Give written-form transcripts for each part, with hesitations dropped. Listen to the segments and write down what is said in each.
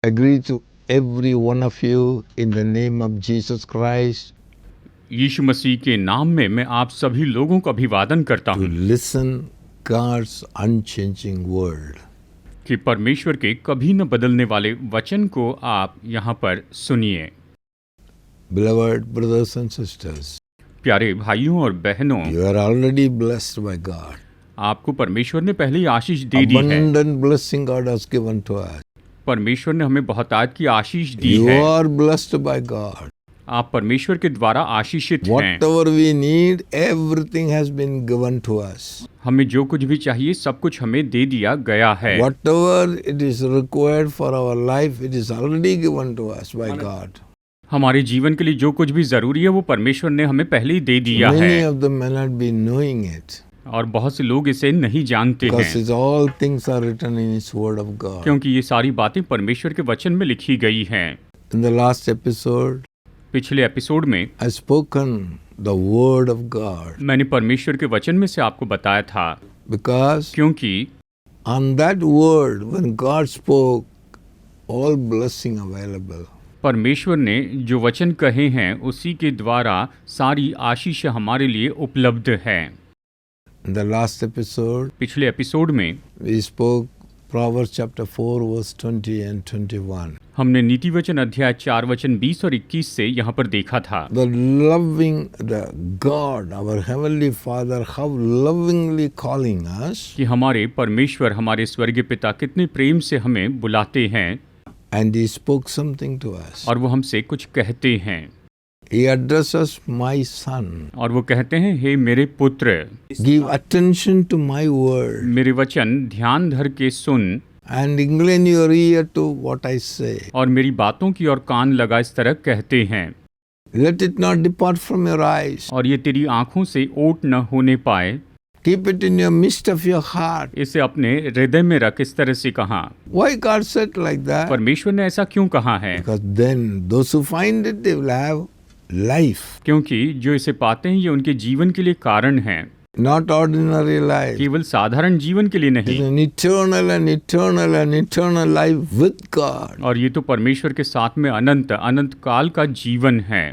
agree to every one of you in the name of Jesus Christ यीशु मसीह के नाम में मैं आप सभी लोगों का अभिवादन करता to हूँ listen God's unchanging word. कि परमेश्वर के कभी न बदलने वाले वचन को आप यहाँ पर सुनिए। Beloved brothers and sisters, प्यारे भाइयों और बहनों, you are already blessed by God. आपको परमेश्वर ने पहले ही आशीष दे दी है। Abundant blessing God has given to us. परमेश्वर ने हमें बहुतायत की आशीष दी You है। are blessed by God. आप परमेश्वर के द्वारा आशीषित हैं। Whatever we need, everything has been given to us. हमें जो कुछ भी चाहिए सब कुछ हमें दे दिया गया है। Whatever it is required for our life, it is already given to us by God. हमारे जीवन के लिए जो कुछ भी जरूरी है वो परमेश्वर ने हमें पहले ही दे दिया Many है of them may not be knowing it. और बहुत से लोग इसे नहीं जानते Because हैं it's all things are written in His Word of God. क्योंकि ये सारी बातें परमेश्वर के वचन में लिखी गई हैं। In the last episode, पिछले एपिसोड में I spoken the Word of God मैंने परमेश्वर के वचन में से आपको बताया था because क्योंकि on that word, when God spoke, all blessing available. परमेश्वर ने जो वचन कहे हैं उसी के द्वारा सारी आशीष हमारे लिए उपलब्ध है। In the last episode, पिछले एपिसोड में we spoke Proverbs chapter 4 verse 20 and 21. हमने नीति वचन अध्याय 4 वचन 20 और 21 से यहाँ पर देखा था। The loving, the God, our Heavenly Father, how lovingly calling us, कि हमारे परमेश्वर हमारे स्वर्गीय पिता कितने प्रेम से हमें बुलाते हैं and He spoke something to us. और वो हमसे कुछ कहते हैं He addresses my son. और वो कहते हैं हे मेरे पुत्र, Give attention to my word मेरे वचन ध्यान धर के सुन and incline your ear to what I say. और मेरी बातों की ओर कान लगा, इस तरह कहते हैं। Let it not depart from your eyes. और ये तेरी आंखों से ओट न होने पाए, Keep it in your midst of your heart. इसे अपने हृदय में रख, इस तरह से कहा। Why God said like that? परमेश्वर ने ऐसा क्यों कहा है? Because then those who find it, they will have life. क्योंकि जो इसे पाते हैं ये उनके जीवन के लिए कारण है, Not ordinary life. केवल साधारण जीवन के लिए It's नहीं। an eternal and eternal and eternal life with God. और ये तो परमेश्वर के साथ में अनंत अनंत काल का जीवन है।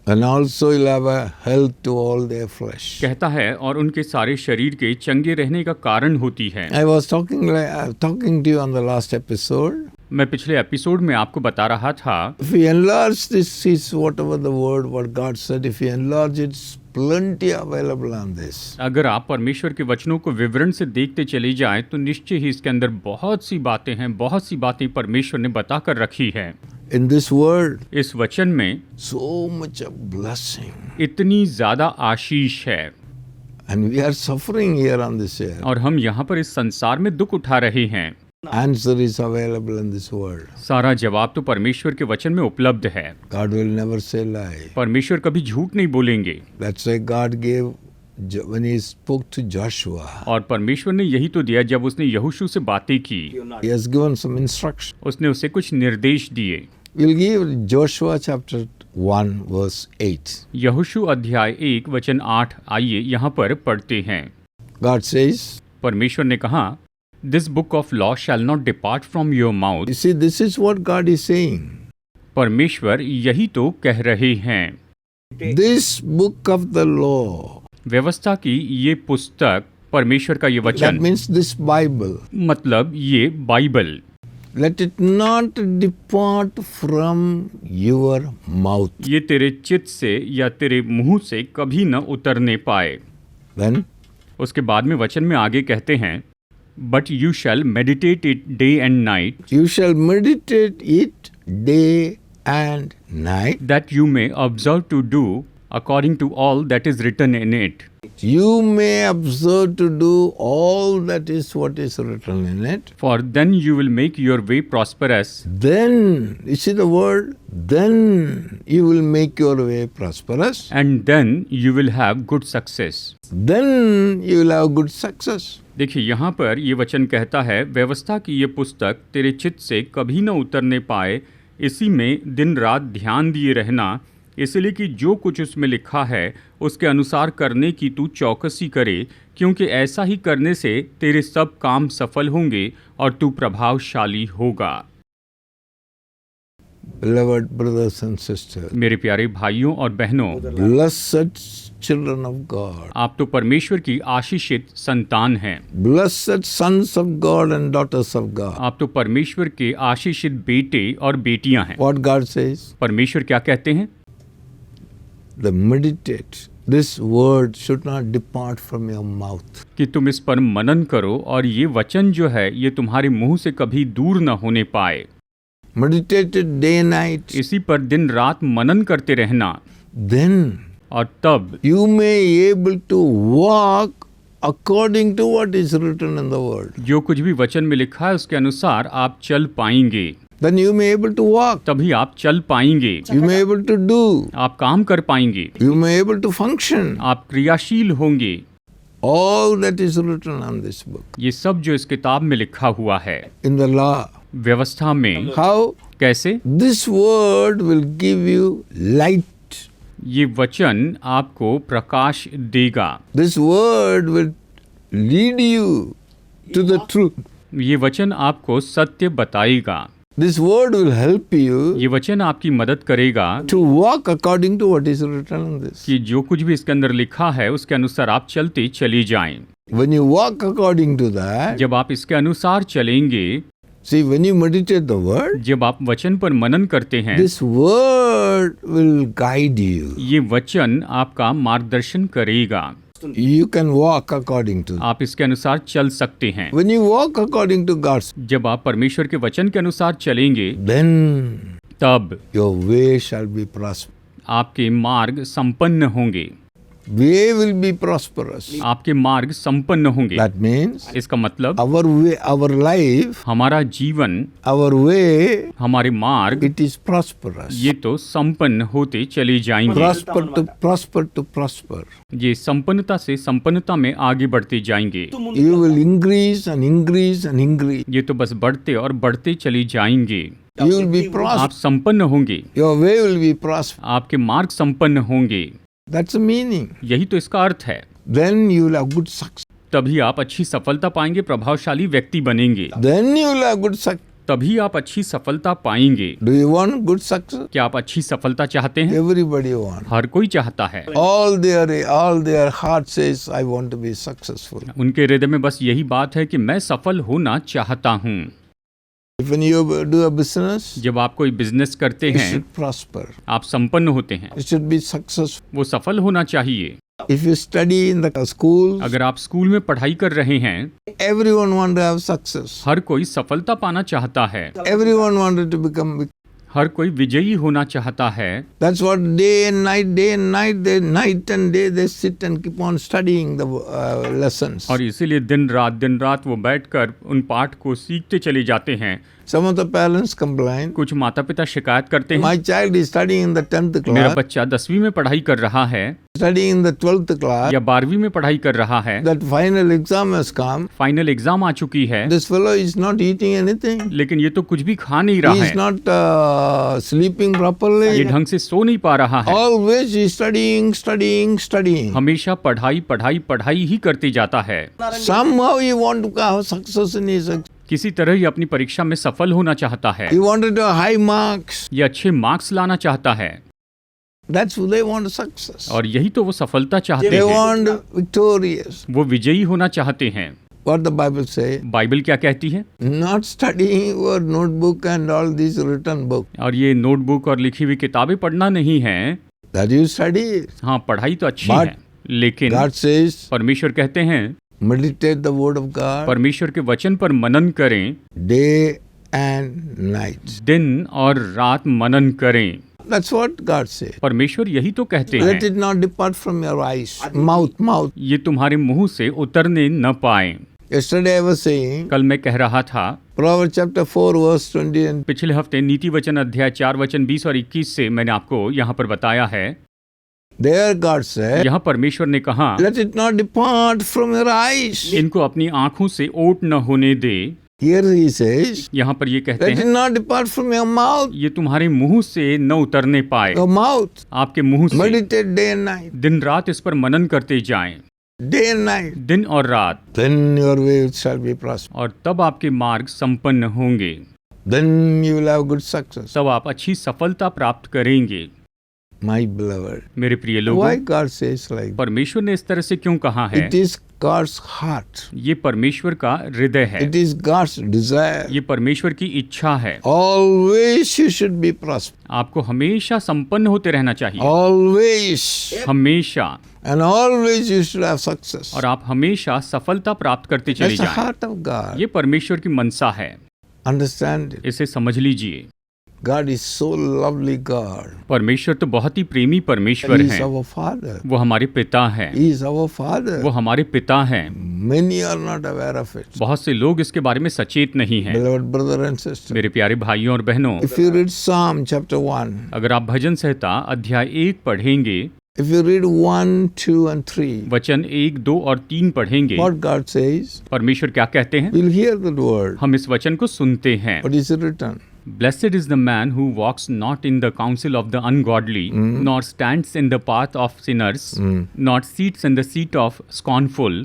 And also you'll have a health to all their flesh. कहता है और उनके सारे शरीर के चंगे रहने का कारण होती है। I was talking to you on the last episode. मैं पिछले एपिसोड में आपको बता रहा था If we enlarge this, is whatever the word, what God said, if we enlarge it, it's plenty available on this. अगर आप परमेश्वर के वचनों को विवरण से देखते चले जाएं तो निश्चय ही इसके अंदर बहुत सी बातें हैं, बहुत सी बातें परमेश्वर ने बताकर रखी है। In this word, इस वचन में so much of blessing. इतनी ज्यादा आशीष है And we are suffering here on this earth. और हम यहाँ पर इस संसार में दुख उठा रहे हैं। Answer is available in this word. सारा जवाब तो परमेश्वर के वचन में उपलब्ध है। God will never say lie. परमेश्वर कभी झूठ नहीं बोलेंगे। That's why God gave, when He spoke to Joshua, और परमेश्वर ने यही तो दिया जब उसने यहोशू से बातें की, He has given some instruction. उसने उसे कुछ निर्देश दिए। We'll give Joshua chapter 1 verse 8. यहोशू अध्याय 1 वचन 8 आइए यहाँ पर पढ़ते हैं। God says, परमेश्वर ने कहा, this book of law shall not depart from your mouth. you see, this is what God is saying. परमेश्वर यही तो कह रहे हैं। This book of the law, व्यवस्था की ये पुस्तक, परमेश्वर का ये that वचन, means this Bible, मतलब ये Bible, let it not depart from your mouth. ये तेरे चित्त से या तेरे मुंह से कभी न उतरने पाए। Then, उसके बाद में वचन में आगे कहते हैं, but you shall meditate it day and night, you shall meditate it day and night. That you may observe to do according to all that is written in it. You may observe to do all that is what is written in it. For then you will make your way prosperous. Then, you see the word, then you will make your way prosperous. And then you will have good success. Then you will have good success. देखिए यहाँ पर ये वचन कहता है, व्यवस्था की ये पुस्तक तेरे चित्त से कभी न उतरने पाए, इसी में दिन रात ध्यान दिए रहना, इसलिए कि जो कुछ उसमें लिखा है उसके अनुसार करने की तू चौकसी करे, क्योंकि ऐसा ही करने से तेरे सब काम सफल होंगे और तू प्रभावशाली होगा। Beloved brothers and sisters, मेरे प्यारे भाइयों और बहनों, blessed children of God, आप तो परमेश्वर की आशीषित संतान हैं। blessed sons of God and daughters of God. आप तो परमेश्वर के आशीषित बेटे और बेटियां हैं। What God says? परमेश्वर क्या कहते हैं? The meditate. This word should not depart from your mouth. कि तुम इस पर मनन करो और ये वचन जो है ये तुम्हारे मुंह से कभी दूर न होने पाए। Meditate it day and night. इसी पर दिन रात मनन करते रहना, Then और तब you may able to walk according to what is written in the word. जो कुछ भी वचन में लिखा है उसके अनुसार आप चल पाएंगे। Then you may able to walk. तभी आप चल पाएंगे, You may able to do. आप काम कर पाएंगे, You may able to function. आप क्रियाशील होंगे। All that is written on this book. ये सब जो इस किताब में लिखा हुआ है, In the law. व्यवस्था में, How? कैसे? This word will give you light. ये वचन आपको प्रकाश देगा। This word will lead you to the truth. ये वचन आपको सत्य बताएगा। This word will help you ये वचन आपकी मदद करेगा to walk according to what is written in this. कि जो कुछ भी इसके अंदर लिखा है उसके अनुसार आप चलते चले जाएं। When you walk according to that, जब आप इसके अनुसार चलेंगे, see, when you meditate the word, जब आप वचन पर मनन करते हैं, this word will guide you. ये वचन आपका मार्गदर्शन करेगा। You can walk according to that. आप इसके अनुसार चल सकते हैं। When you walk according to God's, जब आप परमेश्वर के वचन के अनुसार चलेंगे, then तब your way shall be prosperous. आपके मार्ग संपन्न होंगे। Way will be prosperous. आपके मार्ग संपन्न होंगे। That means इसका मतलब our way, our life, हमारा जीवन, our way, हमारे मार्ग, it is prosperous. ये तो संपन्न होते चले जाएंगे। Prosper to prosper. ये संपन्नता से संपन्नता में आगे बढ़ते जाएंगे। You will increase and increase and increase. ये तो बस बढ़ते और बढ़ते चले जाएंगे। You will be आप prosperous. संपन्न होंगे, Your way will be prosperous. आपके मार्ग संपन्न होंगे। That's the meaning. यही तो इसका अर्थ है। Then you will have good success. तभी आप अच्छी सफलता पाएंगे, प्रभावशाली व्यक्ति बनेंगे। Then you will have good success. तभी आप अच्छी सफलता पाएंगे। Do you want good success? क्या आप अच्छी सफलता चाहते हैं? Everybody wants. हर कोई चाहता है। All their heart says, I want to be successful. उनके हृदय में बस यही बात है कि मैं सफल होना चाहता हूँ। When you do a business, जब आप कोई बिजनेस करते it हैं, should prosper. आप संपन्न होते हैं, It should be successful. वो सफल होना चाहिए। If you study in the school, अगर आप स्कूल में पढ़ाई कर रहे हैं, everyone want to have success. हर कोई सफलता पाना चाहता है, Everyone wanted to become. हर कोई विजयी होना चाहता है। That's what day and night, night and day they sit and keep on studying the lessons. और इसीलिए दिन रात वो बैठकर उन पाठ को सीखते चले जाते हैं। Some of the parents complain, कुछ माता पिता शिकायत करते हैं, my child is studying in the 10th मेरा class, बच्चा 10वीं में पढ़ाई कर रहा है studying in the 12th class, या 12वीं में पढ़ाई कर रहा है, that final exam has come, final exam आ चुकी है, this fellow is not eating anything, लेकिन ये तो कुछ भी खा नहीं रहा he है, is not sleeping ये properly, ढंग से सो नहीं पा रहा है, always he is studying. हमेशा पढ़ाई ही करते जाता है। Somehow he want to have success in his, किसी तरह ये अपनी परीक्षा में सफल होना चाहता है, he wanted to have high marks, ये अच्छे मार्क्स लाना चाहता है, that's who they want success. और यही तो वो सफलता चाहते They हैं, want victorious. वो विजयी होना चाहते हैं। What the Bible say? Bible क्या कहती है? Not studying your notebook and all these written book. और ये नोटबुक और लिखी हुई किताबें पढ़ना नहीं है। That you study. हाँ, पढ़ाई तो अच्छी But है, लेकिन God says, परमेश्वर कहते हैं meditate the word of God परमेश्वर के वचन पर मनन करें, day and night. दिन और रात मनन करें। That's what God says. परमेश्वर यही तो कहते Let हैं, it not depart from your eyes, mouth. ये तुम्हारे मुंह से उतरने न पाए। Yesterday I was saying, कल मैं कह रहा था, Proverbs chapter 4 verse 20 and पिछले हफ्ते नीति वचन अध्याय 4 वचन 20 और 21 से मैंने आपको यहाँ पर बताया है। there God said, यहाँ परमेश्वर ने कहा, let it not depart from your eyes. इनको अपनी आंखों से ओट न होने दे। Here he says, यहाँ पर ये कहते let it हैं, not depart from your mouth. ये तुम्हारे मुंह से न उतरने पाए। Your mouth. आपके मुंह से Meditate day and night. दिन रात इस पर मनन करते जाएं, Day and night. दिन और रात, Then your way shall be prosperous. और तब आपके मार्ग संपन्न होंगे। then you will have good success. तब आप अच्छी सफलता प्राप्त करेंगे। My beloved. मेरे प्रिय लोगों, Why God says like that? परमेश्वर ने इस तरह से क्यों कहा है? It is God's heart. ये परमेश्वर का हृदय है, It is God's desire. ये परमेश्वर की इच्छा है। Always you should be prosperous. आपको हमेशा संपन्न होते रहना चाहिए, Always. हमेशा, And always you should have success. और आप हमेशा सफलता प्राप्त करते चले That's the जाएं। heart of God. ये परमेश्वर की मनसा है, Understand it. इसे समझ लीजिए। God is so lovely God. परमेश्वर तो बहुत ही प्रेमी परमेश्वर He is है। our Father. वो हमारे पिता हैं, He is our Father. वो हमारे पिता हैं। Many are not aware of it. बहुत से लोग इसके बारे में सचेत नहीं हैं। Beloved brother and sister. मेरे प्यारे भाइयों और बहनों, If you read Psalm chapter 1, अगर आप भजन संहिता अध्याय 1 पढ़ेंगे, if you read 1, 2 and 3, वचन 1, 2 और 3 पढ़ेंगे, what God says, परमेश्वर क्या कहते हैं? we'll hear that word. हम इस वचन को सुनते हैं। What is it written? Blessed is the man who walks not in the counsel of the ungodly, nor stands in the path of sinners, nor sits in the seat of scornful,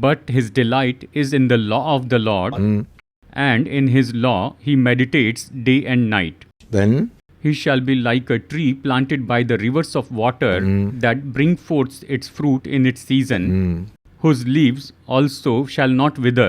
but his delight is in the law of the Lord, and in his law he meditates day and night. Then He shall be like a tree planted by the rivers of water that bring forth its fruit in its season, whose leaves also shall not wither,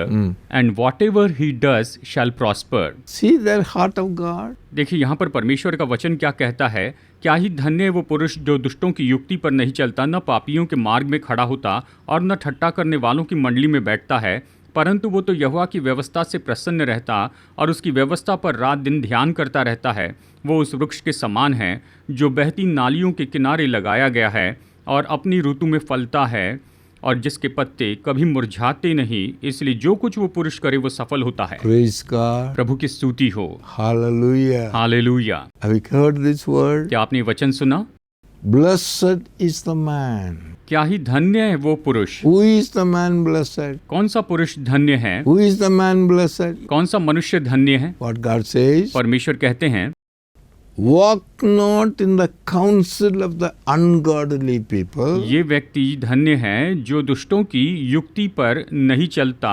and whatever he does shall prosper. see the heart of God. देखिए यहाँ पर परमेश्वर का वचन क्या कहता है? क्या ही धन्य है वो पुरुष जो दुष्टों की युक्ति पर नहीं चलता, न पापियों के मार्ग में खड़ा होता और न ठट्टा करने वालों की मंडली में बैठता है, परंतु वो तो यहोवा की व्यवस्था से प्रसन्न रहता और उसकी व्यवस्था पर रात दिन ध्यान करता रहता है। वो उस वृक्ष के समान है जो बहती नालियों के किनारे लगाया गया है और अपनी ऋतु में फलता है और जिसके पत्ते कभी मुरझाते नहीं, इसलिए जो कुछ वो पुरुष करे वो सफल होता है। Praise God. प्रभु की स्तुति हो। Hallelujah. Hallelujah. Have you heard this word? क्या आपने वचन सुना? Blessed is the man. क्या ही धन्य है वो पुरुष। Who is the man blessed? कौन सा पुरुष धन्य है? Who is the man blessed? कौन सा मनुष्य धन्य है? What God says? परमेश्वर कहते हैं, Walk not in the counsel of the ungodly people. ये व्यक्ति धन्य है जो दुष्टों की युक्ति पर नहीं चलता,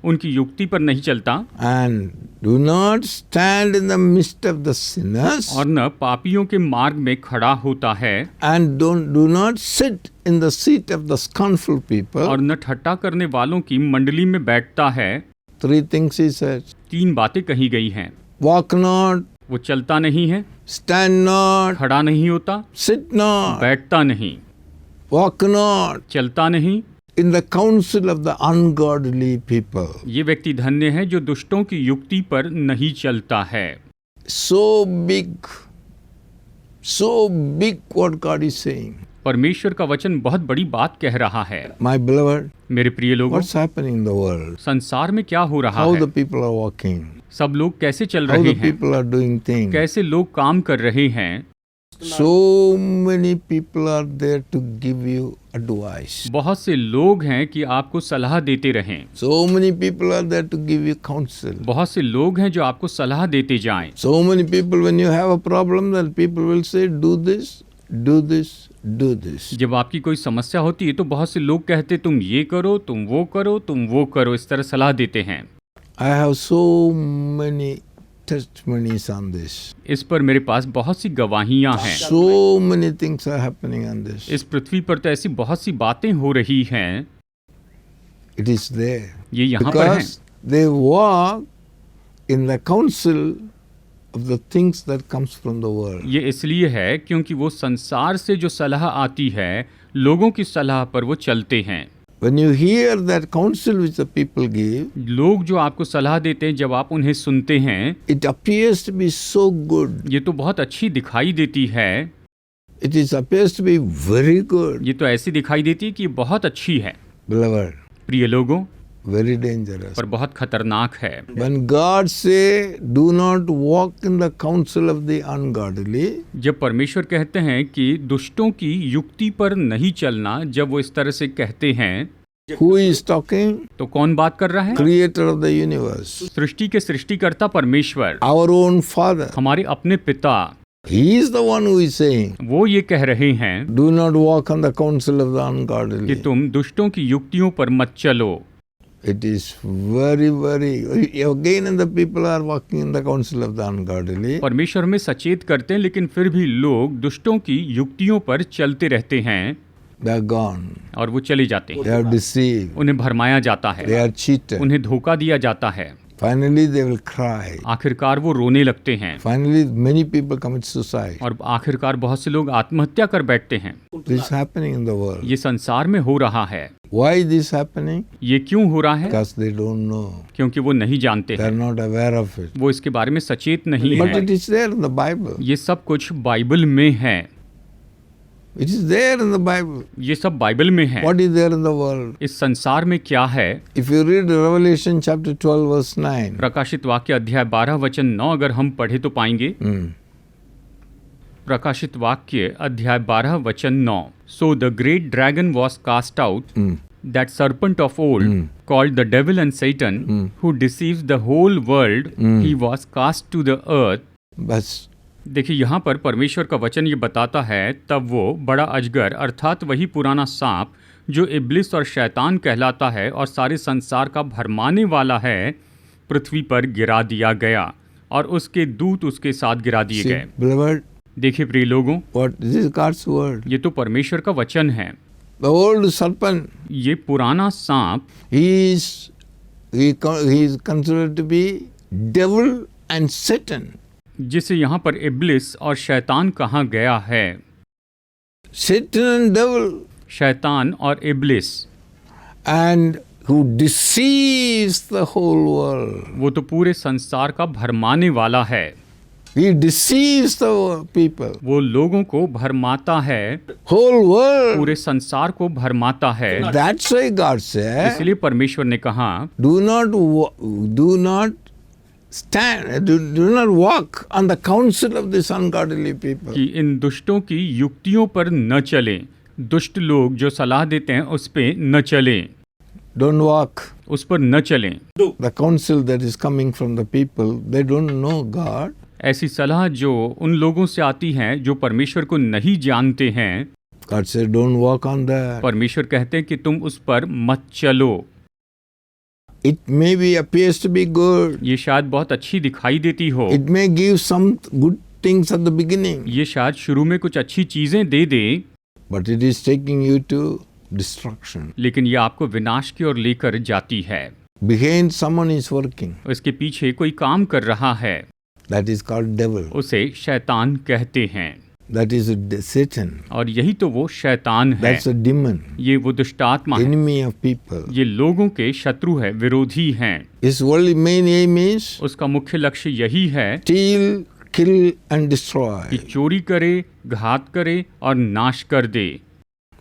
उनकी युक्ति पर नहीं चलता, And do not stand in the midst of the sinners. और न पापियों के मार्ग में खड़ा होता है, And do not sit in the seat of the scornful people. और न ठट्टा करने वालों की मंडली में बैठता है। 3 things he says. 3 बातें कही गई हैं। Walk not, वो चलता नहीं है, stand not, खड़ा नहीं होता, sit not, बैठता नहीं, walk not चलता नहीं। in the counsel of the ungodly people. ये व्यक्ति धन्य है जो दुष्टों की युक्ति पर नहीं चलता है। So big what God is saying. परमेश्वर का वचन बहुत बड़ी बात कह रहा है। My beloved, मेरे प्रिय लोगों, what's happening in the world? संसार में क्या हो रहा How है? the people are walking? सब लोग कैसे चल How रहे the हैं? people are doing things? कैसे लोग काम कर रहे हैं? So many people are there to give you advice. बहुत से लोग हैं कि आपको सलाह देते रहें। So many people are there to give you counsel. बहुत से लोग हैं जो आपको सलाह देते जाएं। So many people, when you have a problem, then people will say, do this, do this, do this. जब आपकी कोई समस्या होती है तो बहुत से लोग कहते तुम ये करो, तुम वो करो, तुम वो करो, इस तरह सलाह देते हैं। I have so many testimonies on this. इस पर मेरे पास बहुत सी गवाहियां हैं। So many things are happening on this. इस पृथ्वी पर तो ऐसी बहुत सी बातें हो रही हैं। It is there. ये यहाँ पर है Because they walk in the counsel of the things that comes from the world. ये इसलिए है क्योंकि वो संसार से जो सलाह आती है, लोगों की सलाह पर वो चलते हैं। When you hear that counsel which the people give, लोग जो आपको सलाह देते हैं, जब आप उन्हें सुनते हैं, it appears to be so good. ये तो बहुत अच्छी दिखाई देती है। It appears to be very good. ये तो ऐसी दिखाई देती है कि ये बहुत अच्छी है। Beloved, प्रिय लोगों, very dangerous. पर बहुत खतरनाक है। When God say, do not walk in the counsel of the ungodly, जब परमेश्वर कहते हैं कि दुष्टों की युक्ति पर नहीं चलना, जब वो इस तरह से कहते हैं, who is talking? तो कौन बात कर रहा है? Creator of the universe. सृष्टि के सृष्टिकर्ता परमेश्वर, Our own Father. हमारे अपने पिता, He is the one who is saying, वो ये कह रहे हैं do not walk on the counsel of the कि ungodly. तुम दुष्टों की युक्तियों पर मत चलो। It is very, very. Again, and the people are walking in the counsel of the ungodly. परमेश्वर हमें सचेत करते हैं, लेकिन फिर भी लोग दुष्टों की युक्तियों पर चलते रहते हैं They are gone. और वो चले जाते हैं। They are deceived. उन्हें भरमाया जाता है, They are cheated. उन्हें धोखा दिया जाता है। Finally, they will cry. आखिरकार वो रोने लगते हैं Finally, many people commit suicide. और आखिरकार बहुत से लोग आत्महत्या कर बैठते हैं। This is happening in the world. ये संसार में हो रहा है। Why this happening? ये क्यों हो रहा है? Because they don't know. क्योंकि वो नहीं जानते They हैं, are not aware of it. वो इसके बारे में सचेत नहीं But है। it is there in the Bible. ये सब कुछ बाइबल में है, It is there in the Bible. ये सब बाइबल में है। What is there in the world? इस संसार में क्या है? If you read Revelation chapter 12 verse 9. प्रकाशित वाक्य अध्याय 12 वचन 9 अगर हम पढ़े तो पाएंगे। प्रकाशित वाक्य अध्याय 12 वचन 9। So the great dragon was cast out, that serpent of old, called the devil and Satan, who deceives the whole world, he was cast to the earth. बस देखिए यहाँ पर परमेश्वर का वचन ये बताता है, तब वो बड़ा अजगर अर्थात वही पुराना सांप जो इब्लिस और शैतान कहलाता है और सारे संसार का भरमाने वाला है, पृथ्वी पर गिरा दिया गया और उसके दूत उसके साथ गिरा दिए see, गए। beloved, देखिए प्रिय लोगों, what this is God's word. ये तो परमेश्वर का वचन है। The old serpent, ये पुराना सांप he is considered to be devil and Satan. जिसे यहाँ पर इब्लिस और शैतान कहा गया है। Satan and devil, शैतान और इब्लिस, and who deceives the whole world. वो तो पूरे संसार का भरमाने वाला है। He deceives the people. वो लोगों को भरमाता है, Whole world. पूरे संसार को भरमाता है। That's why God said, इसलिए परमेश्वर ने कहा, do not stand, do not walk on the counsel of this ungodly people. कि इन दुष्टों की युक्तियों पर न चलें। दुष्ट लोग जो सलाह देते हैं उस पे न चलें, Don't walk. उस पर न चलें। The counsel that is coming from the people, they don't know God. ऐसी सलाह जो उन लोगों से आती है जो परमेश्वर को नहीं जानते हैं, God said, don't walk on that. परमेश्वर कहते हैं कि तुम उस पर मत चलो। It maybe appears to be good. ये शायद बहुत अच्छी दिखाई देती हो, It may give some good things at the beginning, ये शायद शुरू में कुछ अच्छी चीजें दे दे, but it is taking you to destruction. लेकिन ये आपको विनाश की ओर लेकर जाती है। Behind someone is working. उसके पीछे कोई काम कर रहा है, That is called devil. उसे शैतान कहते हैं। That is Satan. और यही तो वो शैतान है। That's a demon. ये वो दुष्टात्मा है, Enemy of people. ये लोगों के शत्रु है, विरोधी हैं। His only main aim is उसका मुख्य लक्ष्य यही है steal, kill and कि destroy. चोरी करे, घात करे और नाश कर दे।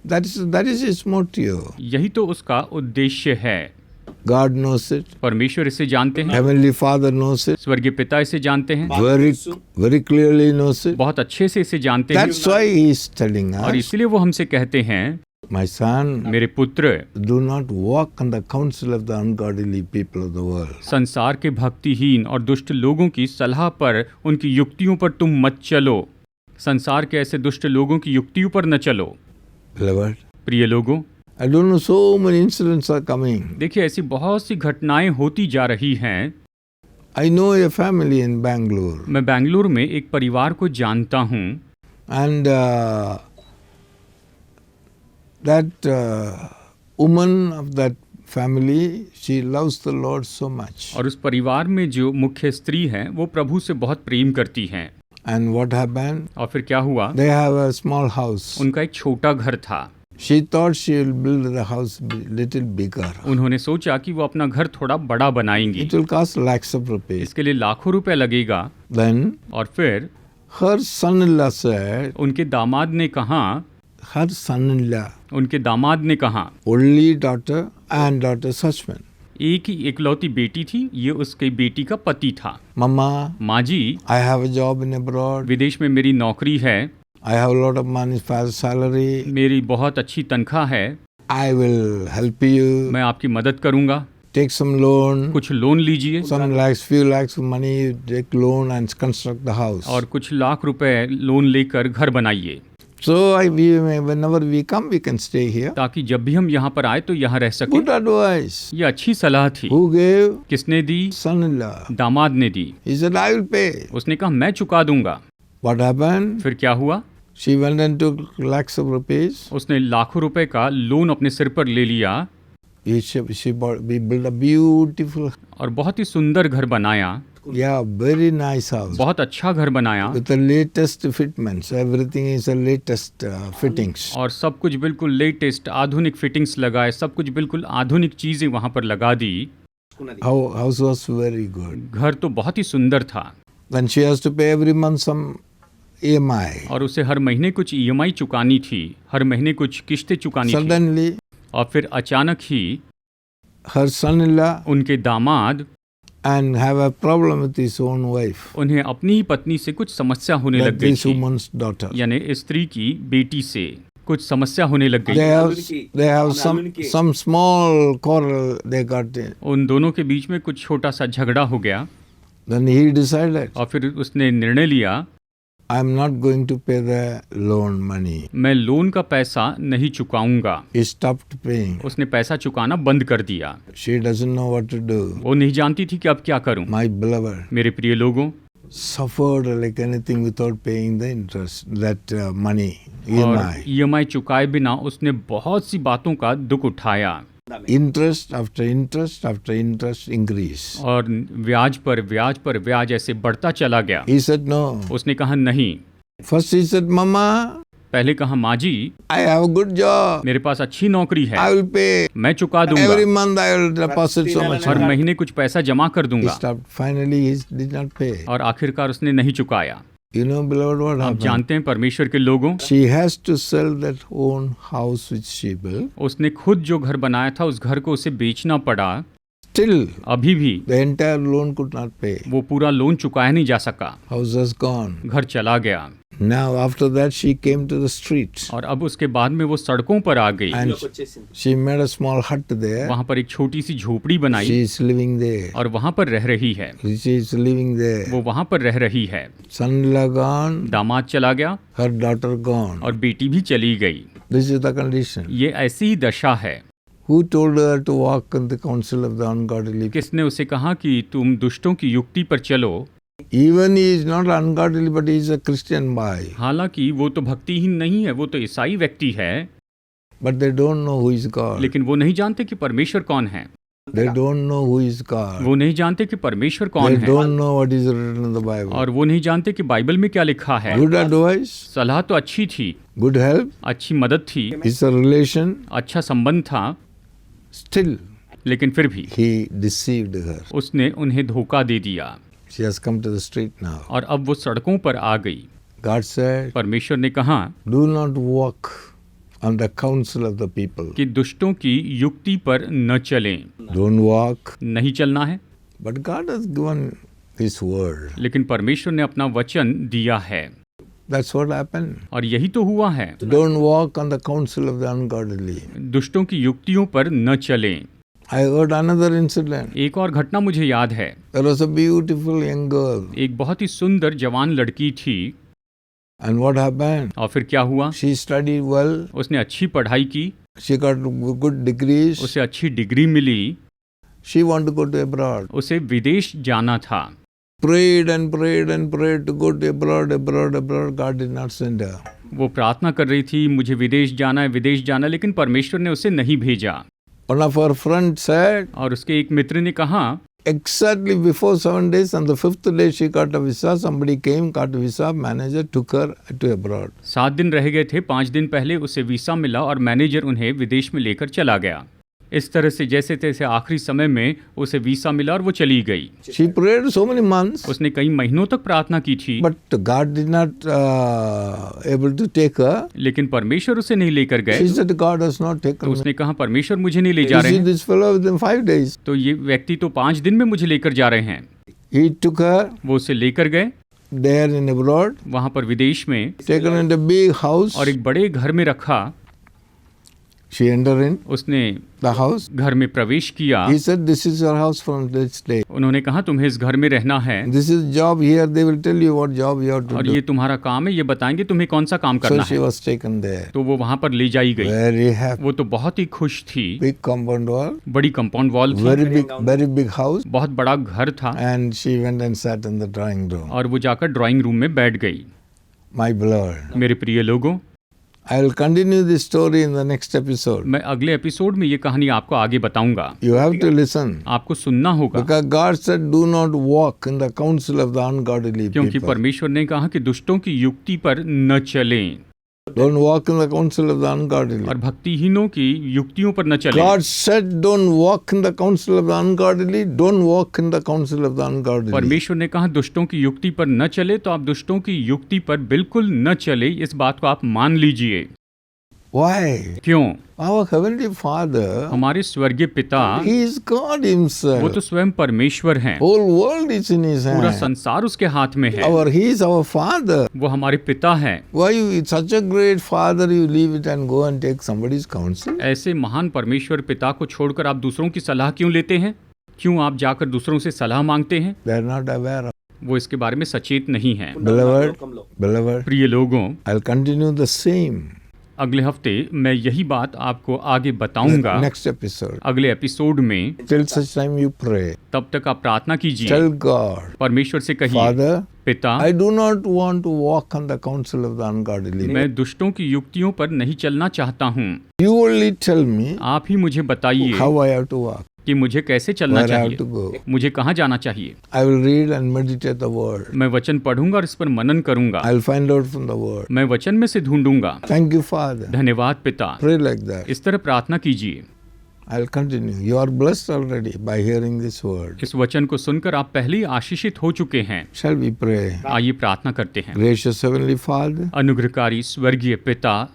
That is his motive. यही तो उसका उद्देश्य है। God knows it. परमेश्वर इसे जानते हैं, Heavenly Father knows it. स्वर्गीय पिता इसे जानते हैं, Very clearly knows it. बहुत अच्छे से इसे जानते हैं। That's why he is telling और us, इसलिए वो हमसे कहते हैं, my son, मेरे पुत्र, do not walk on the counsel of the ungodly people of the world. संसार के भक्तिहीन और दुष्ट लोगों की सलाह पर, उनकी युक्तियों पर तुम मत चलो। संसार के ऐसे दुष्ट लोगों की युक्तियों पर न चलो। Beloved, प्रिय लोगों, I don't know, so many incidents are coming. देखिए ऐसी बहुत सी घटनाएं होती जा रही हैं। I know a family in Bangalore, मैं बेंगलुरु में एक परिवार को जानता हूँ and that woman of that family, she loves the Lord so much. और उस परिवार में जो मुख्य स्त्री है वो प्रभु से बहुत प्रेम करती हैं। And what happened? और फिर क्या हुआ? They have a small house. उनका एक छोटा घर था। She thought she will build the house little bigger. उन्होंने सोचा कि वो अपना घर थोड़ा बड़ा बनाएंगी। It will cost lakhs of rupees. इसके लिए लाखों रुपए लगेगा। Then और फिर her son-in-law said, उनके दामाद ने कहा, her son-in-law, उनके दामाद ने कहा, only daughter and daughter's husband, एक ही इकलौती बेटी थी, ये उसकी बेटी का पति था। Mama, माँ जी, I have a job in abroad. विदेश में मेरी नौकरी है, I have a lot of money for salary. मेरी बहुत अच्छी तनख्वाह है, I will help you. मैं आपकी मदद करूंगा। Take some loan. कुछ लोन लीजिए Some lakhs, few lakhs of money, take loan and construct the house. और कुछ लाख रुपए लोन लेकर घर बनाइए। So whenever we come, we can stay here. ताकि जब भी हम यहाँ पर आए तो यहाँ रह सके। Good advice. ये अच्छी सलाह थी। Who gave? किसने दी? Son-in-law. दामाद ने दी। He said, I will pay. उसने कहा मैं चुका दूंगा। What happened? फिर क्या हुआ? She went and took lakhs of rupees. उसने लाखों रुपए का लोन अपने सिर पर ले लिया We built a beautiful, और बहुत ही सुंदर घर बनाया। very nice house. बहुत अच्छा घर बनाया With the latest fitments. Everything is the latest fittings. और सब कुछ बिल्कुल लेटेस्ट आधुनिक फिटिंग्स लगाए, सब कुछ बिल्कुल आधुनिक चीजें वहां पर लगा दी। House was very good. घर तो बहुत ही सुंदर था। Then she has to pay every month some EMI. और उसे हर महीने कुछ EMI चुकानी थी, हर महीने कुछ किस्तें चुकानी थी। Suddenly, और फिर अचानक ही her son-in-law उनके दामाद and have a problem with his own wife. उन्हें अपनी ही पत्नी से कुछ समस्या होने लग गई This थी, woman's daughter. यानी स्त्री की बेटी से कुछ समस्या होने लग गई। They have some small quarrel they got in. उन दोनों के बीच में कुछ छोटा सा झगड़ा हो गया। Then he decided, और फिर उसने निर्णय लिया, I am not going to pay the loan money. मैं लोन का पैसा नहीं चुकाऊंगा। He stopped paying. उसने पैसा चुकाना बंद कर दिया। She doesn't know what to do. वो नहीं जानती थी कि अब क्या करूं। My beloved मेरे प्रिय लोगों, suffered like anything without paying the interest, that money, और EMI. EMI चुकाए बिना उसने बहुत सी बातों का दुख उठाया Interest after interest after interest increase. और ब्याज पर ब्याज पर ब्याज ऐसे बढ़ता चला गया। He said no. उसने कहा नहीं। First he said, Mama, पहले कहा माँ जी, I have a good job. मेरे पास अच्छी नौकरी है, I will pay. मैं चुका दूंगा, Every month I will deposit so much. हर महीने कुछ पैसा जमा कर He दूंगा। stopped. Finally he did not pay. और आखिरकार उसने नहीं चुकाया। You know, beloved, what आप happened? जानते हैं परमेश्वर के लोगों, She has to sell that own house which she built. उसने खुद जो घर बनाया था उस घर को उसे बेचना पड़ा। Still, अभी भी the entire loan could not pay. वो पूरा लोन चुकाया नहीं जा सका, House has gone. घर चला गया। Now, after that, she came to the streets. और अब उसके बाद में वो सड़कों पर आ गई। And she made a small hut there. वहाँ पर एक छोटी सी झोपड़ी बनाई She is living there. और वहाँ पर रह रही है। She is living there. वो वहाँ पर रह रही है। Son-in-law gone. दामाद चला गया Her daughter gone. और बेटी भी चली गई। This is the condition. ये ऐसी ही दशा है। Who told her to walk in the counsel of the ungodly? किसने उसे कहा कि तुम दुष्टों की युक्ति पर चलो? Even he is not ungodly, but he is a Christian boy. हालांकि वो तो भक्तिहीन नहीं है, वो तो ईसाई व्यक्ति है, But they don't know who is God. लेकिन वो नहीं जानते कि परमेश्वर कौन है। They don't know who is God. वो नहीं जानते कि परमेश्वर कौन They है, don't know what is written in the Bible. और वो नहीं जानते कि बाइबल में क्या लिखा है। Good advice, सलाह तो अच्छी थी, good help, अच्छी मदद थी, is a relation. अच्छा संबंध था, Still, लेकिन फिर भी he deceived her. उसने उन्हें धोखा दे दिया She has come to the street now. और अब वो सड़कों पर आ गई। God said, परमेश्वर ने कहा do not walk on the counsel of the people. कि दुष्टों की युक्ति पर न चलें। Don't walk. नहीं चलना है, But God has given His word. लेकिन परमेश्वर ने अपना वचन दिया है That's what happened. और यही तो हुआ है। Don't walk on the counsel of the ungodly. दुष्टों की युक्तियों पर न चलें। I heard another incident. एक और घटना मुझे याद है। There was a beautiful young girl. एक बहुत ही सुंदर जवान लड़की थी And what happened? और फिर क्या हुआ? She studied well. उसने अच्छी पढ़ाई की, She got good degrees. उसे अच्छी डिग्री मिली, She wanted to go to abroad. उसे विदेश जाना था। Prayed and prayed and prayed to go to abroad, abroad, abroad. God did not send her. वो प्रार्थना कर रही थी, मुझे विदेश जाना है, विदेश जाना, लेकिन परमेश्वर ने उसे नहीं भेजा। One of her friends said, और उसके एक मित्र ने कहा, exactly before 7 days, on the 5th day she got a visa. Somebody came, got a visa, manager took her to abroad. 7 दिन रह गए थे, 5 दिन पहले उसे वीसा मिला और मैनेजर उन्हें विदेश में लेकर चला गया। इस तरह से जैसे तैसे आखिरी समय में उसे वीसा मिला और वो चली गई। She prayed so many months, उसने कई महीनों तक प्रार्थना की थी, but God did not able to take her. लेकिन परमेश्वर उसे नहीं लेकर She गए। said, God has not तो taken me. उसने कहा परमेश्वर मुझे नहीं ले जा You रहे see हैं, this fellow within 5 days. तो ये व्यक्ति तो 5 दिन में मुझे लेकर जा रहे हैं। He took her वो उसे लेकर गए there in abroad, वहां पर विदेश में taken in a big house, और एक बड़े घर में रखा She entered in उसने the house. घर में प्रवेश किया। He said, "This is your house from this day. उन्होंने कहा तुम्हें इस घर में रहना है This is job here. They will tell you what job you have to और do." ये तुम्हारा काम है, ये बताएंगे तुम्हें कौन सा काम So करना she है। was taken there. तो वो वहां पर ले जाई गई। Very happy. वो तो बहुत ही खुश थी। Big compound wall. बड़ी कंपाउंड वॉल थी, Very big house. बहुत बड़ा घर था And she went and sat in the drawing room. और वो जाकर ड्राइंग रूम में बैठ गई। My beloved. मेरे प्रिय लोगों, I will continue this story in the next episode. मैं अगले एपिसोड में ये कहानी आपको आगे बताऊंगा। You have to listen. आपको सुनना होगा Because God said, "Do not walk in the counsel of the ungodly क्योंकि people." परमेश्वर ने कहा कि दुष्टों की युक्ति पर न चलें Don't walk in the counsel of the ungodly. और भक्तिहीनों की युक्तियों पर न चलें। God said, "Don't walk in the counsel of the ungodly. Don't walk in the counsel of the ungodly." परमेश्वर ने कहा दुष्टों की युक्ति पर न चले, तो आप दुष्टों की युक्ति पर बिल्कुल न चले। इस बात को आप मान लीजिए। Why? क्यों? Our heavenly Father, हमारे स्वर्गीय पिता, He is God वो Himself. तो स्वयं परमेश्वर हैं। Whole world is in His पूरा hand. संसार उसके हाथ में है। He is our Father. वो हमारे पिता हैं। Why you, such a great Father, you leave it and go and take somebody's counsel? ऐसे महान परमेश्वर पिता को छोड़कर आप दूसरों की सलाह क्यों लेते हैं? क्यों आप जाकर दूसरों से सलाह मांगते हैं? They are not aware of. वो इसके बारे में सचेत नहीं है। Beloved, प्रिय लोगों, I'll continue the same. अगले हफ्ते मैं यही बात आपको आगे बताऊंगा Next episode. अगले एपिसोड में। Till such time you pray. तब तक आप प्रार्थना कीजिए। Tell God, परमेश्वर से कहिए, Father, पिता, I do not want to walk on the counsel of the ungodly. मैं दुष्टों की युक्तियों पर नहीं चलना चाहता हूँ। You only tell me आप ही मुझे बताइए how I have to walk, कि मुझे कैसे चलना where I have to चाहिए, go. मुझे कहाँ जाना चाहिए। I will read and meditate the word. मैं वचन पढ़ूंगा और इस पर मनन करूंगा। I'll find out from the word. मैं वचन में से ढूंढूंगा। Thank you, Father. धन्यवाद पिता। Pray like that. इस तरह प्रार्थना कीजिए। I'll continue. You are blessed already by hearing this word. इस वचन को सुनकर आप पहले ही आशीषित हो चुके हैं। Shall we pray? आइए प्रार्थना करते हैं। Gracious Heavenly Father, अनुग्रहकारी स्वर्गीय पिता,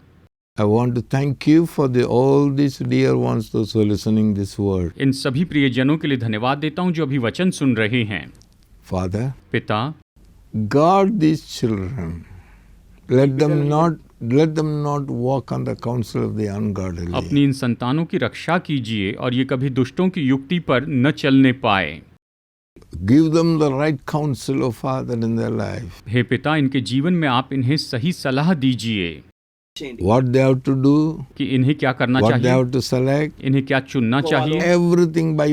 I want to thank you for all these dear ones, those who are listening this word. इन सभी प्रियजनों के लिए धन्यवाद देता हूँ जो अभी वचन सुन रहे हैं। Father, पिता, guard these children. Let them not walk on the counsel of the ungodly. अपनी इन संतानों की रक्षा कीजिए और ये कभी दुष्टों की युक्ति पर न चलने पाए। Give them the right counsel, O Father, in their life. हे पिता, इनके जीवन में आप इन्हें सही सलाह दीजिए What they have to do, कि इन्हें क्या करना what they चाहिए, have to select. इन्हें क्या चुनना चाहिए। Everything by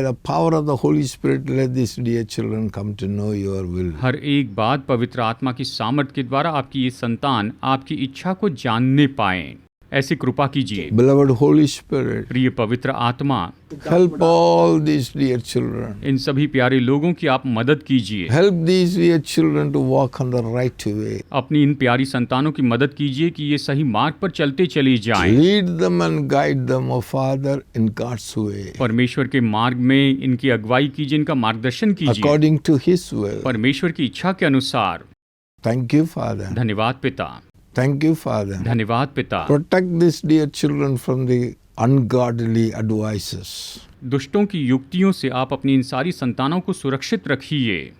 the power of the Holy Spirit, let these dear children come to know your will. हर एक बात पवित्र आत्मा की सामर्थ के द्वारा आपकी ये संतान आपकी इच्छा को जानने पाएं। ऐसी कृपा कीजिए। Beloved Holy Spirit, प्रिय पवित्र आत्मा, help all these dear children. इन सभी प्यारे लोगों की आप मदद कीजिए। Help these dear children to walk on the right way. अपनी इन प्यारी संतानों की मदद कीजिए कि ये सही मार्ग पर चलते चले जाएं। Lead them and guide them, O Father, in God's way. परमेश्वर के मार्ग में इनकी अगुवाई कीजिए, इनका मार्गदर्शन कीजिए According to His will. परमेश्वर की इच्छा के अनुसार। Thank you, Father. धन्यवाद पिता। Thank you, Father. धन्यवाद पिता। Protect these dear children from the ungodly advices. दुष्टों की युक्तियों से आप अपनी इन सारी संतानों को सुरक्षित रखिए।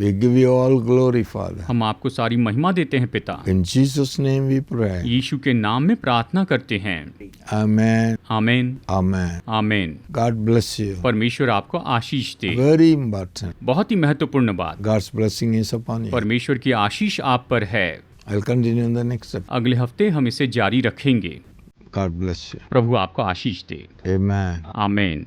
We give you all glory, Father. हम आपको सारी महिमा देते हैं पिता। In Jesus' name we pray. यीशु के नाम में प्रार्थना करते हैं। Amen. आमीन, Amen. आमीन। God bless you. परमेश्वर आपको आशीष दे। Very important. बहुत ही महत्वपूर्ण बात, God's blessing is upon you. परमेश्वर की आशीष आप पर है। I'll continue in the next episode. अगले हफ्ते हम इसे जारी रखेंगे। God bless you. प्रभु आपको आशीष दे। Amen. आमीन।